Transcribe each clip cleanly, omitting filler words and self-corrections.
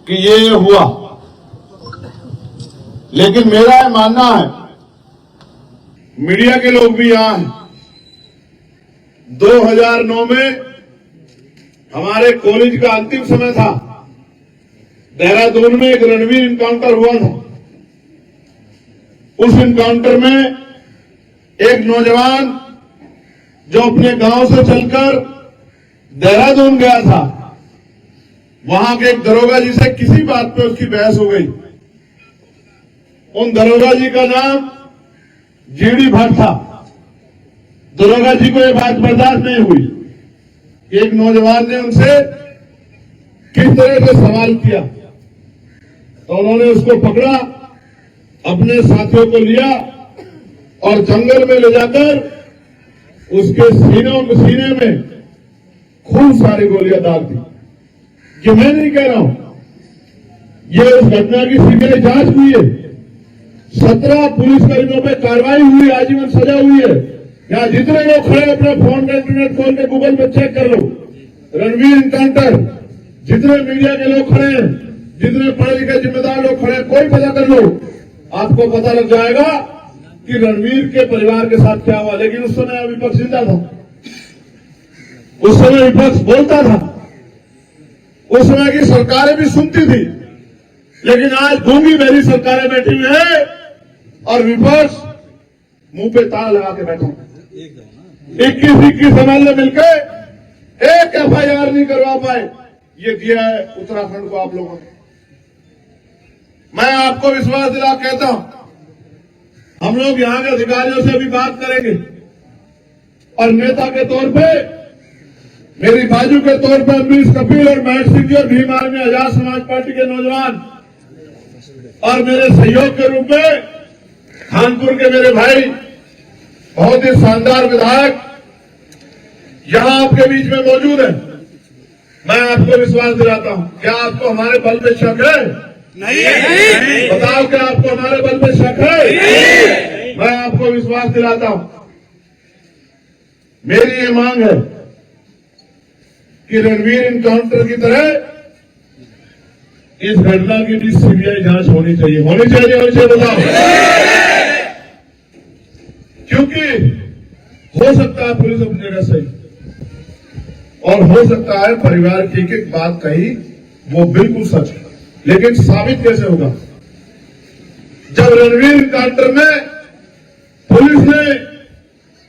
कि ये हुआ, लेकिन मेरा यह मानना है, मीडिया के लोग भी यहां हैं, 2009 में हमारे कॉलेज का अंतिम समय था, देहरादून में एक रणवीर इनकाउंटर हुआ था। उस इनकाउंटर में एक नौजवान जो अपने गांव से चलकर देहरादून गया था, वहां के एक दरोगा जी से किसी बात पे उसकी बहस हो गई। उन दरोगा जी का नाम जीडी भट्ट था। दरोगा जी को यह बात बर्दाश्त नहीं हुई कि एक नौजवान ने उनसे किस तरह से सवाल किया, तो उन्होंने उसको पकड़ा, अपने साथियों को लिया और जंगल में ले जाकर उसके सीने में खूब सारी गोलियां दाग दी। ये मैं नहीं कह रहा हूं, ये उस घटना की सीबीआई जांच हुई है। 17 पुलिसकर्मियों पे कार्रवाई हुई, आजीवन सजा हुई है। यहां जितने लोग खड़े अपने फोन का इंटरनेट खोल के गूगल पे चेक कर लो, रणवीर इनकाउंटर, जितने मीडिया के लोग खड़े हैं, जितने पढ़े लिखे जिम्मेदार लोग खड़े हैं, कोई पता कर लो, आपको पता लग जाएगा कि रणवीर के परिवार के साथ क्या हुआ। लेकिन उस समय विपक्ष जिंदा था, उस समय विपक्ष बोलता था, उस समय की सरकारें भी सुनती थी। लेकिन आज गूंगी मेरी सरकारें बैठी हुई है और विपक्ष मुंह पे ताला लगा के बैठा। 21 एमएलए मिलकर एक एफआईआर नहीं करवा पाए। ये दिया है उत्तराखंड को आप लोगों ने। मैं आपको विश्वास दिला कहता हूं, हम लोग यहां के अधिकारियों से भी बात करेंगे और नेता के तौर पे, मेरी बाजू के तौर पे अमरीश कपिल और महक सिंह जी और भीम आर्मी आजाद समाज पार्टी के नौजवान और मेरे सहयोग के रूप में कानपुर के मेरे भाई, बहुत ही शानदार विधायक यहां आपके बीच में मौजूद है। मैं आपको विश्वास दिलाता हूं, क्या आपको हमारे बल पे शक है? नहीं। बताओ, क्या आपको हमारे बल पे शक है? नहीं। मैं आपको विश्वास दिलाता हूं, मेरी ये मांग है कि रणवीर इनकाउंटर की तरह इस घटना की भी सीबीआई जांच होनी चाहिए। होनी चाहिए बताओ। क्योंकि हो सकता है पुलिस अपनी जगह सही, और हो सकता है परिवार की एक बात कही वो बिल्कुल सच है, लेकिन साबित कैसे होगा? जब रणवीर इनकाउंटर में पुलिस ने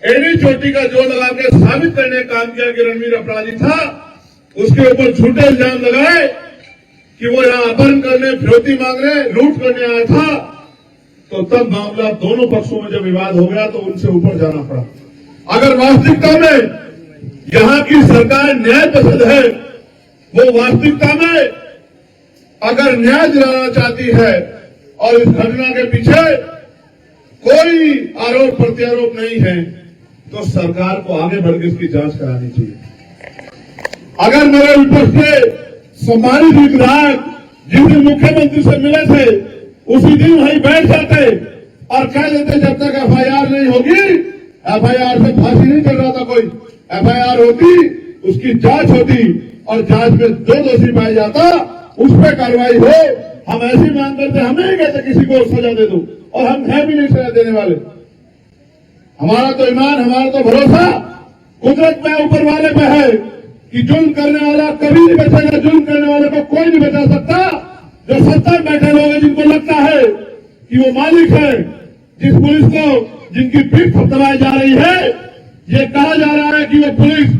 एड़ी चोटी का जोर लगा के साबित करने का काम किया कि रणवीर अपराधी था, उसके ऊपर झूठे इल्जाम लगाए कि वो यहां अपहरण करने, फिरौती मांगने, लूट करने आया था, तो तब मामला दोनों पक्षों में जब विवाद हो गया तो उनसे ऊपर जाना पड़ा। अगर वास्तविकता में यहां की सरकार न्याय पसंद है, वो वास्तविकता में अगर न्याय दिलाना चाहती है और इस घटना के पीछे कोई आरोप प्रत्यारोप नहीं है, तो सरकार को आगे बढ़कर इसकी जांच करानी चाहिए। अगर मेरे विपक्ष के सम्मानित विधायक जिस दिन मुख्यमंत्री से मिले थे उसी दिन वहीं बैठ जाते और कह देते जब तक एफआईआर नहीं होगी, एफआईआर से फांसी नहीं चल रहा था कोई, एफआईआर होती, उसकी जांच होती और जांच में जो दोषी पाया जाता उस पर कार्रवाई हो। हम ऐसी मांग करते, हम नहीं कहते किसी को सजा दे दो, और हम है भी नहीं सजा देने वाले। हमारा तो ईमान, हमारा तो भरोसा कुदरत में, ऊपर वाले पे है कि जुल्म करने वाला कभी नहीं बचेगा। जुल्म करने वाले को कोई नहीं बचा सकता। जो सत्ता में बैठे लोग हैं, जिनको लगता है कि वो मालिक है, जिस पुलिस को जिनकी पीठ थपथपाई जा रही है, ये कहा जा रहा है कि वो पुलिस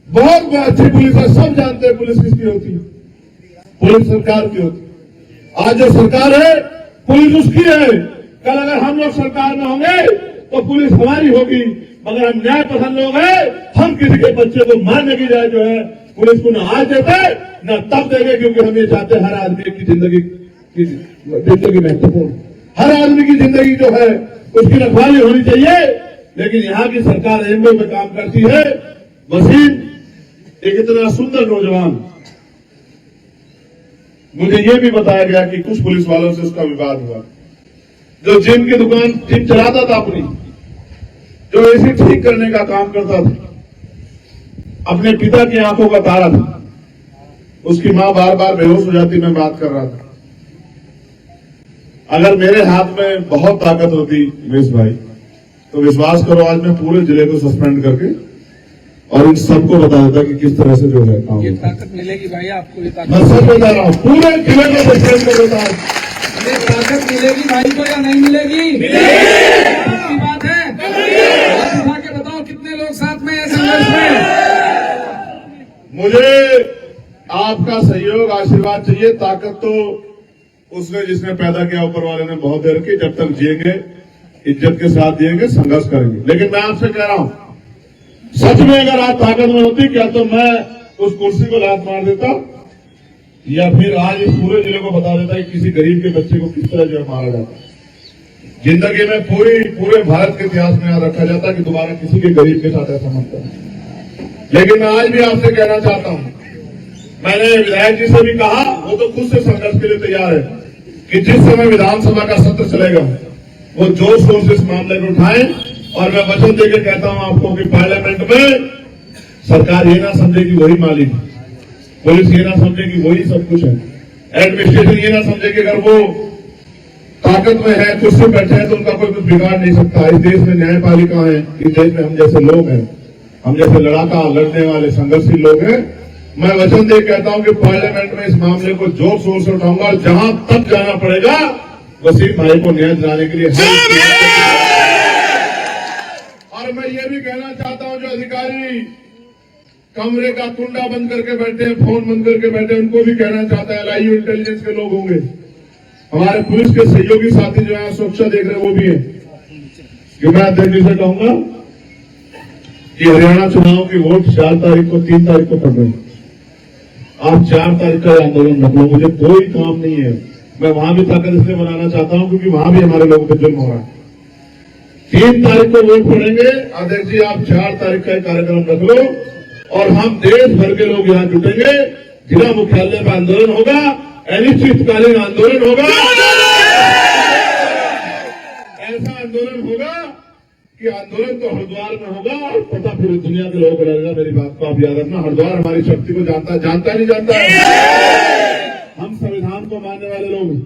बहुत अच्छी पुलिस है, सब जानते हैं पुलिस किसकी होती है, पुलिस सरकार की होती है। आज जो सरकार है पुलिस उसकी है, कल अगर हम लोग सरकार में होंगे तो पुलिस हमारी होगी। मगर हम न्याय पसंद लोग हैं, हम किसी के बच्चे को मारने की जाए जो है पुलिस को न आज देते न तब देंगे, क्योंकि हम ये चाहते हैं हर आदमी की जिंदगी महत्वपूर्ण, हर आदमी की जिंदगी जो है उसकी रखवाली होनी चाहिए। लेकिन यहाँ की सरकार एमओ में काम करती है। वसीम एक इतना सुंदर नौजवान, मुझे ये भी बताया गया कि कुछ पुलिस वालों से उसका विवाद हुआ, जो जिम की दुकान जिम चलाता था अपनी, जो एसी ठीक करने का काम करता था, अपने पिता की आंखों का तारा था, उसकी मां बार बार बेहोश हो जाती, मैं बात कर रहा था। अगर मेरे हाथ में बहुत ताकत होती उमेश भाई, तो विश्वास करो आज मैं पूरे जिले को सस्पेंड करके और इन सबको बता देता कि किस तरह से जो है काम। ये ताकत मिलेगी भाई आपको, ये ताकत मैं सच बता रहा हूँ, पूरे जिले को सस्पेंड कर देता हूँ। ये ताकत मिलेगी भाई को या नहीं मिलेगी? मिलेगी बात है। हाथ उठा के बताओ कितने लोग साथ में हैं संघर्ष में? मुझे आपका सहयोग आशीर्वाद चाहिए। ताकत तो उसने जिसने पैदा किया ऊपर वाले ने बहुत देर की। जब तक जिएंगे इज्जत के साथ जिएंगे, संघर्ष करेंगे। लेकिन मैं आपसे कह रहा हूं, सच में अगर आप ताकत में होती क्या तो मैं उस कुर्सी को लात मार देता, या फिर आज इस पूरे जिले को बता देता कि किसी गरीब के बच्चे को किस तरह जो मारा जाता। जिंदगी में पूरे भारत के इतिहास में याद रखा जाता कि दोबारा किसी के गरीब के साथ ऐसा मत करना। लेकिन मैं आज भी आपसे कहना चाहता हूं, मैंने विधायक जी से भी कहा, वो तो खुद से संघर्ष के लिए तैयार है कि जिस समय विधानसभा का सत्र चलेगा वो जोर शोर से इस मामले को उठाएं। और मैं वचन देकर कहता हूं आपको कि पार्लियामेंट में सरकार ये ना समझे कि वही मालिक है, पुलिस ये ना समझे कि वही सब कुछ है, एडमिनिस्ट्रेशन ये ना समझे कि अगर वो ताकत में है, कुर्सी पे बैठे हैं तो उनका कोई कुछ बिगाड़ नहीं सकता। इस देश में न्यायपालिका है, इस देश में हम जैसे लोग हैं, हम जैसे लड़ाका लड़ने वाले संघर्षशील लोग हैं। मैं वचन दे कहता हूं कि पार्लियामेंट में इस मामले को जोर शोर से उठाऊंगा और जहां तक जाना पड़ेगा वसीम भाई को न्याय दिलाने के लिए। और मैं ये भी कहना चाहता हूं, जो अधिकारी कमरे का कुंडा बंद करके बैठे हैं, फोन बंद करके बैठे हैं, उनको भी कहना चाहता है, LIU इंटेलिजेंस के लोग होंगे, हमारे पुलिस के सहयोगी साथी जो है सुरक्षा देख रहे हैं वो भी है, कि मैं अध्यक्ष जी से कहूंगा कि हरियाणा चुनाव की वोट 4 तारीख को 3 तारीख को पड़ रही है। आप 4 तारीख का आंदोलन रख लो, मुझे कोई काम नहीं है। मैं वहां भी ताकत इसलिए बनाना चाहता हूं क्योंकि वहां भी हमारे लोगों पर जुल्म हो रहा है। 3 तारीख को वोट पड़ेंगे। अध्यक्ष जी आप 4 तारीख का कार्यक्रम रख लो और हम देश भर के लोग यहाँ जुटेंगे। जिला मुख्यालय पर आंदोलन होगा, अनिश्चितकालीन आंदोलन होगा। ऐसा आंदोलन होगा कि आंदोलन तो हरिद्वार में होगा और पता पूरी दुनिया के लोगों को लगेगा। मेरी बात को आप याद रखना, हरिद्वार हमारी शक्ति को जानता है, जानता नहीं जानता है। हम संविधान को मानने वाले लोग हैं।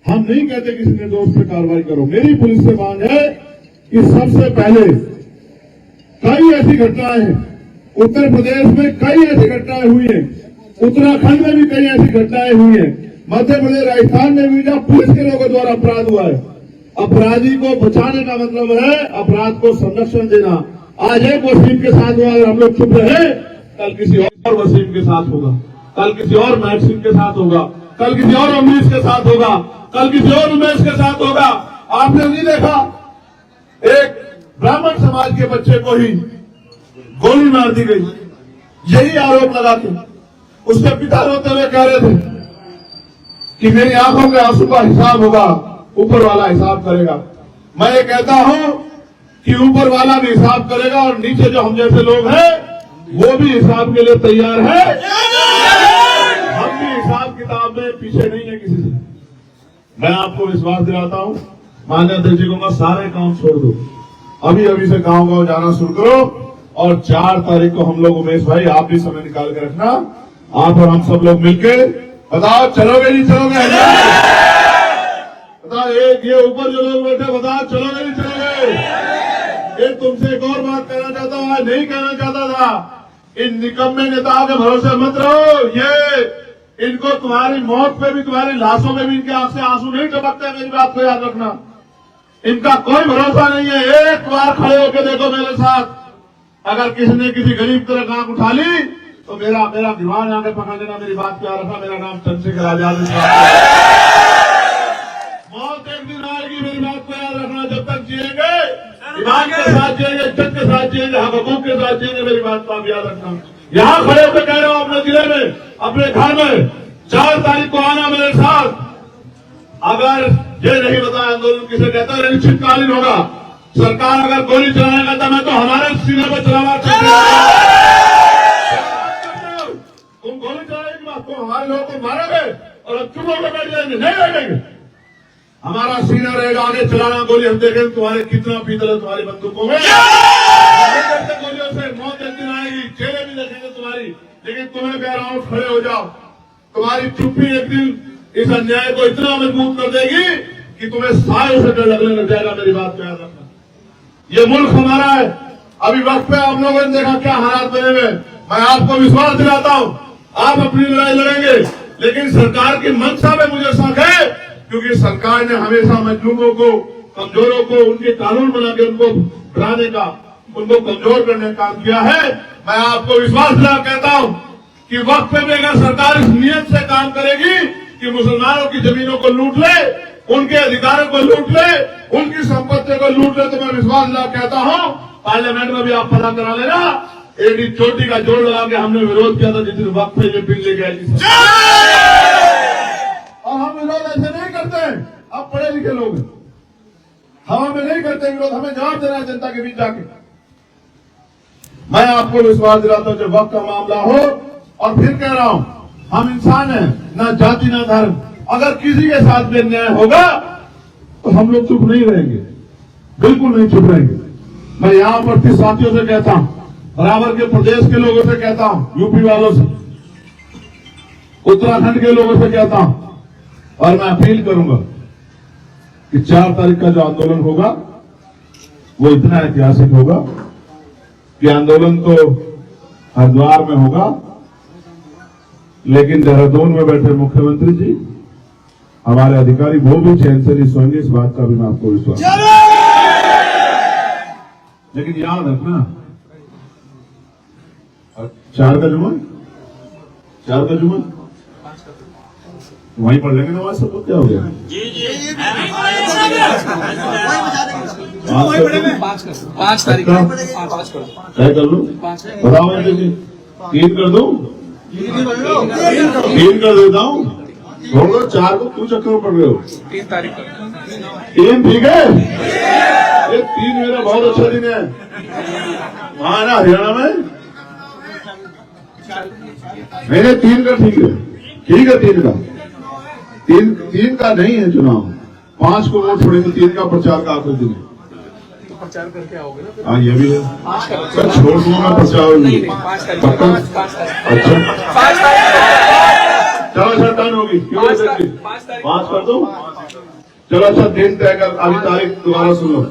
हम नहीं कहते किसी निर्दोष पे कार्रवाई करो। मेरी पुलिस से मांग है कि सबसे पहले कई ऐसी घटनाएं हैं, उत्तर प्रदेश में कई ऐसी घटनाएं हुई हैं, उत्तराखंड में भी कई ऐसी घटनाएं हुई हैं, मध्य प्रदेश राजस्थान में भी जहां पुलिस के लोगों द्वारा अपराध हुआ है। अपराधी को बचाने का मतलब है अपराध को संरक्षण देना। आज एक वसीम के साथ हुआ, अगर हम लोग चुप रहे, कल किसी और वसीम के साथ होगा, कल किसी और मैक्सिम के साथ होगा, कल किसी और अमरीश के साथ होगा, कल किसी और उमेश के साथ होगा। आपने नहीं देखा एक ब्राह्मण समाज के बच्चे को ही गोली मार दी गई, यही आरोप लगा के उसके पिता रोते हुए कह रहे थे कि मेरी आंखों के आंसू का हिसाब होगा, ऊपर वाला हिसाब करेगा। मैं ये कहता हूं कि ऊपर वाला भी हिसाब करेगा और नीचे जो हम जैसे लोग हैं वो भी हिसाब के लिए तैयार है। हम भी हिसाब किताब में पीछे नहीं है किसी से। मैं आपको विश्वास दिलाता हूं, माननीय अध्यक्ष जी को सारे काम छोड़ दो, अभी अभी से गांव गांव जाना शुरू करो और 4 तारीख को हम लोग, उमेश भाई आप भी समय निकाल के रखना, आप और हम सब लोग मिलके बताओ चलोगे नहीं चलोगे? बताओ एक ये ऊपर जो लोग बैठे बताओ चलोगे नहीं चलोगे? ये तुमसे एक और बात कहना चाहता हूं, आज नहीं कहना चाहता था। इन निकम्मे नेताओं के भरोसे मत रहो। ये इनको तुम्हारी मौत पे भी, तुम्हारी लाशों में भी इनके आंख से आंसू नहीं टपकते। मेरी बात को याद रखना, इनका कोई भरोसा नहीं है। एक बार खड़े होकर देखो मेरे साथ, अगर किसी ने किसी गरीब तरह आंख उठा ली तो मेरा दीवान आगे पकड़ लेना। मेरी बात को याद रखना, मेरा नाम चंद्रशेखर आजाद है। मौत एक दिन आएगी, मेरी बात को याद रखना। जब तक जिएंगे ईमान के साथ जिएंगे, इज्जत के साथ जिएंगे, हक हकूक के साथ जिएंगे। मेरी बात को आप याद रखना। यहाँ खड़े होकर कह रहा हूं, अपने जिले में, अपने घर में 4 तारीख को आना मेरे साथ। अगर ये नहीं बताया आंदोलन किसे कहता है, अनिश्चितकालीन होगा। सरकार अगर गोली चलाने का मैं तो हमारे सीने पर चलावा तुम गोली चलाने की बात, तुम हमारे लोगों को मारोगे और अब चुप होकर बैठ जाएंगे, नहीं बैठेंगे। हमारा सीना रहेगा, आगे चलाना गोली, हम देखेंगे तुम्हारे कितना पीतल है तुम्हारी बंदूकों में। गोलियों से मौत एक दिन आएगी, चेहरे भी देखेंगे तुम्हारी, लेकिन तुम्हें कह रहा हूं खड़े हो जाओ। तुम्हारी चुप्पी एक दिन इस अन्याय को इतना मजबूत कर देगी कि तुम्हें सायों से डर लगने लग जाएगा। मेरी बात को याद रखना, ये मुल्क हमारा है। अभी वक्त पे आप लोगों ने देखा क्या हालात बने हुए। मैं आपको विश्वास दिलाता हूं, आप अपनी लड़ाई लड़ेंगे, लेकिन सरकार की मंशा में मुझे शक है, क्योंकि सरकार ने हमेशा मजलूमों को, कमजोरों को उनके कानून बना के उनको डराने का, उनको कमजोर करने का काम किया है। मैं आपको विश्वास दिला कहता हूं कि वक्त पे भी अगर सरकार इस नियत से काम करेगी कि मुसलमानों की जमीनों को लूट ले, उनके अधिकारों को लूट ले, उनकी संपत्ति को लूट ले, तो मैं विश्वास दिला कहता हूं पार्लियामेंट में भी आप पता करा लेना। एडी चोटी का जोड़ लगा के हमने विरोध किया था जिस दिन वक्त पे ये बिल लेके आई थी। और हम विरोध ऐसे नहीं करते, आप पढ़े लिखे लोग हैं, हवा में नहीं करते विरोध, हमें जवाब देना है जनता के बीच जाके। मैं आपको विश्वास दिलाता हूं जब वक्त का मामला हो, और फिर कह रहा हूं हम इंसान हैं, ना जाति ना धर्म। अगर किसी के साथ भी अन्याय होगा तो हम लोग चुप नहीं रहेंगे, बिल्कुल नहीं चुप रहेंगे। मैं यहां पर साथियों से कहता हूं, बराबर के प्रदेश के लोगों से कहता हूं, यूपी वालों से, उत्तराखंड के लोगों से कहता हूं, और मैं अपील करूंगा कि 4 तारीख का जो आंदोलन होगा वो इतना ऐतिहासिक होगा कि आंदोलन तो हरिद्वार में होगा, लेकिन देहरादून में बैठे मुख्यमंत्री जी, हमारे अधिकारी, वो भी चैन से नहीं सोएंगे। इस बात का भी मैं आपको विश्वास, लेकिन याद रखना 4 का जुम्मन, 4 का जुम्मन वहीं पढ़ लेंगे नमाज, सब क्या हो गया। जी 5 तारीख तय कर लो, बताओ मैं 3 कर दूं, 3 कर देता हूं, छोड़ो 4 को क्यों चक्कर में पड़ रहे हो। 3 तारीख 3 ठीक है, ये 3 मेरा बहुत अच्छा दिन है। वहां ना हरियाणा में मेरे 3 का ठीक है, ठीक है 3 का, 3 का नहीं है चुनाव, 5 को वोट छोड़ेंगे, 3 का प्रचार का आखिरी दिन है। तो प्रचार करके आओगे ना? हाँ ये भी है, मैं छोड़ दूंगा प्रचार नहीं। अच्छा चलो अच्छा डन होगी, क्यों 5 कर दो, चलो अच्छा दिन तय कर, अभी तारीख दोबारा सुनो।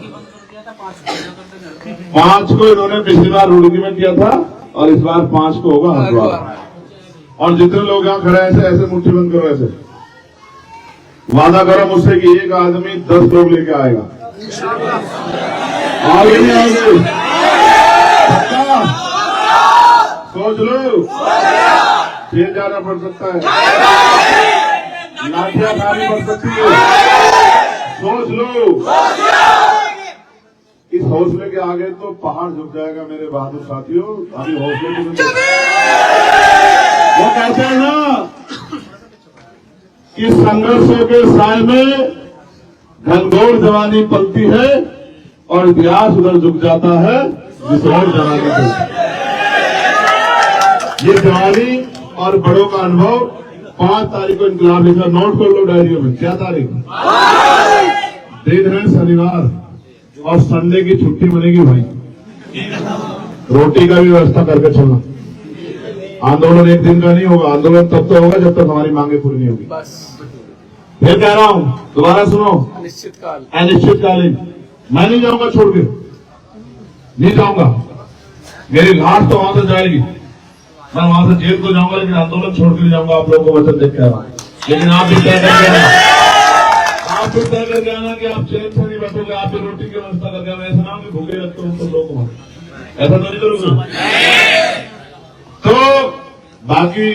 5 को इन्होंने पिछली बार रुड़की में किया था, और इस बार 5 को होगा हरिद्वार। और जितने लोग यहाँ खड़े ऐसे ऐसे मुट्ठी बंद करो, ऐसे वादा करो मुझसे कि एक आदमी 10 लोग लेके आएगा। आगे नहीं आओगे, सोच लो, जेल जाना पड़ सकता है, लाठियां खानी पड़ सकती है, सोच लो। इस हौसले के आगे तो पहाड़ झुक जाएगा मेरे बहादुर साथियों। अभी हौसले वो कहते हैं ना कि संघर्षों के साय में घनघोर जवानी पलती है, और इतिहास उधर झुक जाता है जिस और जवानी को। ये जवानी और बड़ों का अनुभव 5 तारीख को इनकलाब लिखा, नोट कर लो डायरियों में। क्या तारीख? दिन है शनिवार, और संडे की छुट्टी बनेगी भाई। रोटी का भी व्यवस्था करके चलना। आंदोलन एक दिन का नहीं होगा, आंदोलन तब तो होगा जब तक हमारी मांगे पूरी नहीं होगी। फिर कह रहा हूं, दोबारा सुनो, अनिश्चितकालीन। मैं नहीं जाऊंगा छोड़ के, नहीं जाऊंगा, मेरी लाश तो वहां से जाएगी, मैं वहां से जेल तो जाऊंगा, लेकिन आंदोलन छोड़ के नहीं जाऊंगा। आप लोगों को वचन देख के आ रहा हूं, लेकिन आप भी तय करके आना, आप भी तय करके आना कि आप चैन से नहीं बैठोगे, आप भी रोटी की व्यवस्था करके आना। ऐसा ना कि भूखे रखते हो तो लोग, ऐसा तो नहीं करोगे। तो बाकी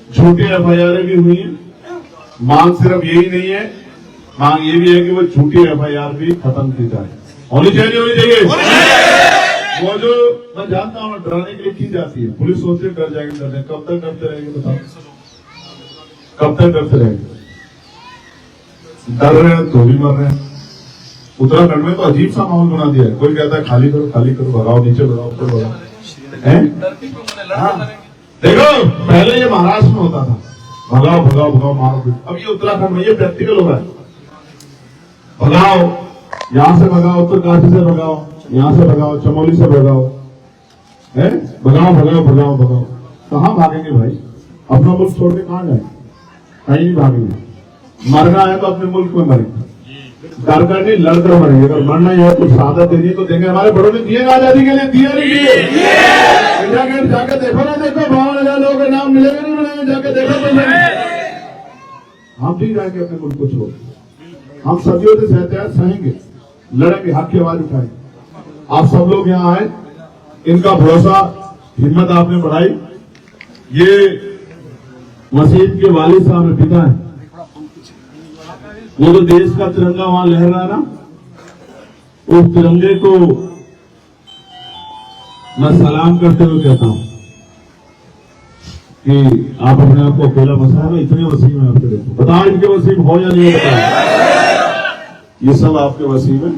झूठी FIR भी हुई है। मांग सिर्फ यही नहीं है, मांग ये भी है कि वो झूठी FIR भी खत्म की जाए। होनी चाहिए, होनी चाहिए। वो जो मैं जानता हूँ डराने के लिए की जाती है, पुलिस सोचती है डर जाएंगे, डर जाएंगे। कब तक डरते रहेंगे बताओ, कब तक डरते रहेंगे? डर रहे हैं तो भी मर रहे हैं। उत्तराखंड में तो अजीब सा माहौल बना दिया है। कोई कहता है खाली करो, खाली करो, भगाओ, नीचे भगाओ, ऊपर भगाओ। हाँ। देखो पहले ये महाराष्ट्र में होता था, भगाओ भगाओ भगाओ, मारो। अब ये उत्तराखंड में ये प्रैक्टिकल हो रहा है, भगाओ, यहां से भगाओ, उत्तरकाशी से भगाओ, यहां से भगाओ, चमोली से भगाओ, है भगाओ भगाओ भगाओ भगाओ। कहाँ भागेंगे भाई? अपना मुल्क छोड़ के कहाँ जाए? कहीं नहीं भागेंगे। मरना है तो अपने मुल्क में मरेंगे, डर कर नहीं लड़कर मरेंगे। अगर मरना ही है तो शहादत देनी है तो देंगे। हमारे बड़ों ने दिए ना आजादी के लिए, दिए नहीं दिए? इंडिया गेट जाके देखो ना, देखो 52,000 लोगों के नाम मिलेंगे नहीं मिलेंगे, जाके देखो तो। हम नहीं जाएंगे अपने मुल्क को छोड़, हम सदियों से सहते हैं, सहेंगे, लड़ेंगे, हक की आवाज उठाएंगे। आप सब लोग यहाँ आए, इनका भरोसा, हिम्मत आपने बढ़ाई। ये वसीम के वालिद साहब में पिता है, वो जो देश का तिरंगा वहां लहर रहा है ना, उस तिरंगे को मैं सलाम करते हुए कहता हूं कि आप अपने आप को अकेला मसा है। इतने वसीम है आपके, देखो बताओ इनके वसीम हो या नहीं बताओ? ये सब आपके वसीम है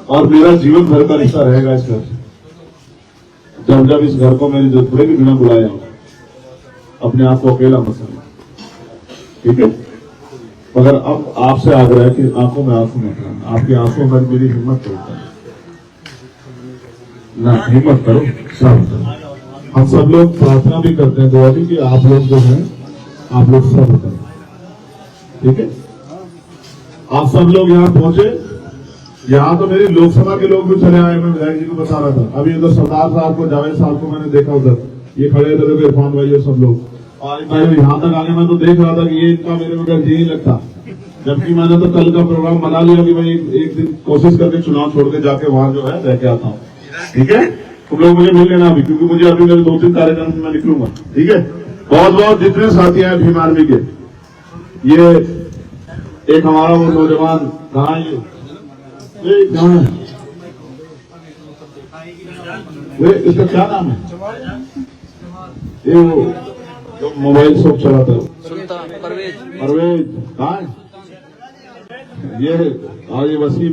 और मेरा जीवन भर का रिश्ता रहेगा इस घर से। जब जब इस घर को मेरी जरूरत पड़ेगी बिना बुलाया अपने आप को अकेला मसा, ठीक है? मगर अब आपसे आग्रह है कि आंखों में आंसू मत लाना। आपकी आंखों में मेरी हिम्मत तोड़ता है ना, हिम्मत करो सब। हम सब लोग प्रार्थना भी करते हैं, दुआ भी, कि आप लोग जो हैं आप लोग सब करें, ठीक है? आप सब लोग यहाँ पहुंचे। यहाँ तो मेरी लोकसभा के लोग भी चले आए, मैं विधायक जी को बता रहा था। अभी उधर सरदार साहब को, जावेद साहब को मैंने देखा, उधर ये खड़े थे, इरफान भाई और सब लोग। और यहाँ तक आगे मैं तो देख रहा था कि ये इनका मेरे बगैर जी नहीं लगता। जबकि मैंने तो कल का प्रोग्राम बना लिया कि मैं एक दिन कोशिश करके चुनाव छोड़ के जाके वहां जो है रह के आता हूँ, ठीक है? तुम लोग मुझे मिल लेना अभी, क्योंकि मुझे अभी मेरे 2-3 कार्यक्रम में मैं निकलूंगा, ठीक है? बहुत बहुत जितने साथी हैं भीम आर्मी के, ये एक हमारा वो नौजवान कहाँ ये कहाँ है? वे इसका क्या नाम है? ये वो जो मोबाइल शॉप चलाता है, परवेज कहाँ है? ये वसीम